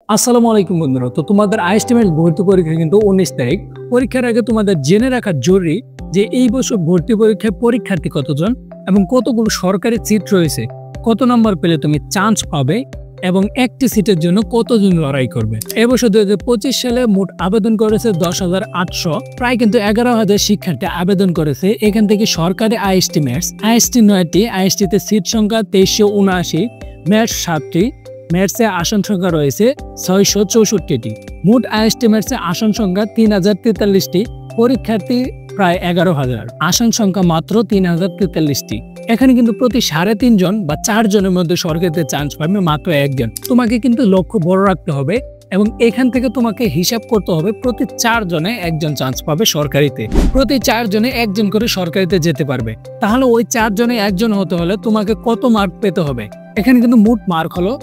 আসসালামু আলাইকুম বন্ধুরা। তো তোমাদের আইএসটিমেট ভর্তি পরীক্ষা কিন্তু 19 তারিখ। পরীক্ষার আগে তোমাদের জেনে রাখা জরুরি যে এই বছর ভর্তি পরীক্ষায় পরীক্ষার্থী কতজন এবং কতগুলো সরকারি সিট রয়েছে, কত নম্বর পেলে তুমি চান্স পাবে এবং একটি সিটের জন্য কতজন লড়াই করবে। এবছর 2025 সালে মোট আবেদন করেছে 10,800, প্রায় কিন্তু 11,000 শিক্ষার্থী আবেদন করেছে। এখান থেকে সরকারি আইএসটি 9টি, আইএসটিতে সিট সংখ্যা 2379, ম্যাথস 7টি, ম্যাথসে আসন সংখ্যা রয়েছে 664টি। মোট আইএসটি ম্যাথসে আসন সংখ্যা 3043টি, পরীক্ষার্থী প্রায় 11,000, আসন সংখ্যা মাত্র 3043টি। এখানে কিন্তু প্রতি 3.5 জন বা 4 জনের মধ্যে সরকারিতে চান্স পাবে মাত্র একজন। তোমাকে কিন্তু লক্ষ্য বড় রাখতে হবে এবং এখান থেকে তোমাকে হিসাব করতে হবে প্রতি 4 জনে একজন চান্স পাবে সরকারিতে, প্রতি 4 জনে একজন করে সরকারিতে যেতে পারবে। তাহলে ওই 4 জনে একজন হতে হলে তোমাকে কত মার্ক পেতে হবে? এখানে কিন্তু মোট মার্ক হলো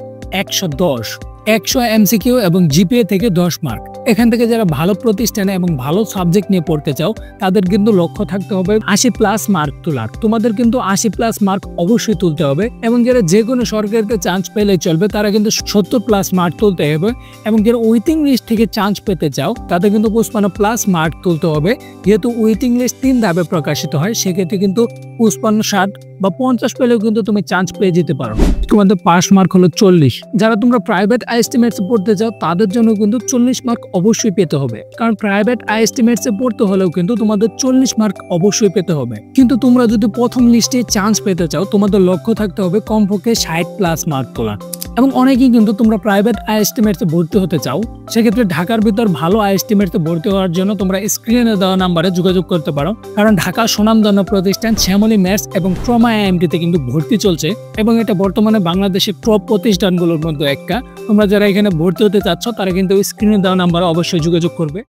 110, 100 এমসিকিউ এবং জিপিএ থেকে 10 মার্ক। এখান থেকে যারা ভালো প্রতিষ্ঠানে এবং ভালো সাবজেক্ট নিয়ে পড়তে চাও তাদের কিন্তু লক্ষ্য থাকতে হবে 80+ মার্ক তোলার। তোমাদের কিন্তু 80+ মার্ক অবশ্যই তুলতে হবে এবং যারা যে কোনো সরকারিতে চান্স পেলেই চলবে তারা কিন্তু 70+ মার্ক তুলতে হবে এবং যারা ওয়েটিং লিস্ট থেকে চান্স পেতে চাও তাদের কিন্তু 55+ মার্ক তুলতে হবে। যেহেতু ওয়েটিং লিস্ট 3 ধাপে প্রকাশিত হয়, সেক্ষেত্রে কিন্তু 55, 60 বা 50 পেলেও কিন্তু তুমি চান্স পেয়ে যেতে পারো। তোমাদের পাস মার্ক হলো 40। যারা তোমরা প্রাইভেট আইএসটিমেটসে পড়তে চাও তাদের জন্য কিন্তু 40 মার্ক অবশ্যই পেতে হবে, কারণ প্রাইভেট আইএসটিমেটসে পড়তে হলেও কিন্তু তোমাদের 40 মার্ক অবশ্যই পেতে হবে। কিন্তু তোমরা যদি প্রথম লিস্টে চান্স পেতে চাও তোমাদের লক্ষ্য থাকতে হবে কমপক্ষে 60+ মার্ক তোলা। এবং অনেকেই কিন্তু তোমরা প্রাইভেট আইএসটিমেটসে ভর্তি হতে চাও, সেক্ষেত্রে ঢাকার ভিতর ভালো আইএসটিমেটসে ভর্তি হওয়ার জন্য তোমরা স্ক্রিনে দেওয়া নাম্বারে যোগাযোগ করতে পারো, কারণ ঢাকার সুনামধন্য প্রতিষ্ঠান শ্যামলী ম্যাথস এবং ট্রমা আইএমটিতে কিন্তু ভর্তি চলছে এবং এটা বর্তমানে বাংলাদেশের টপ প্রতিষ্ঠানগুলোর মধ্যে একটা। তোমরা যারা এখানে ভর্তি হতে চাচ্ছ তারা কিন্তু স্ক্রিনে দেওয়া নাম্বারে অবশ্যই যোগাযোগ করবে।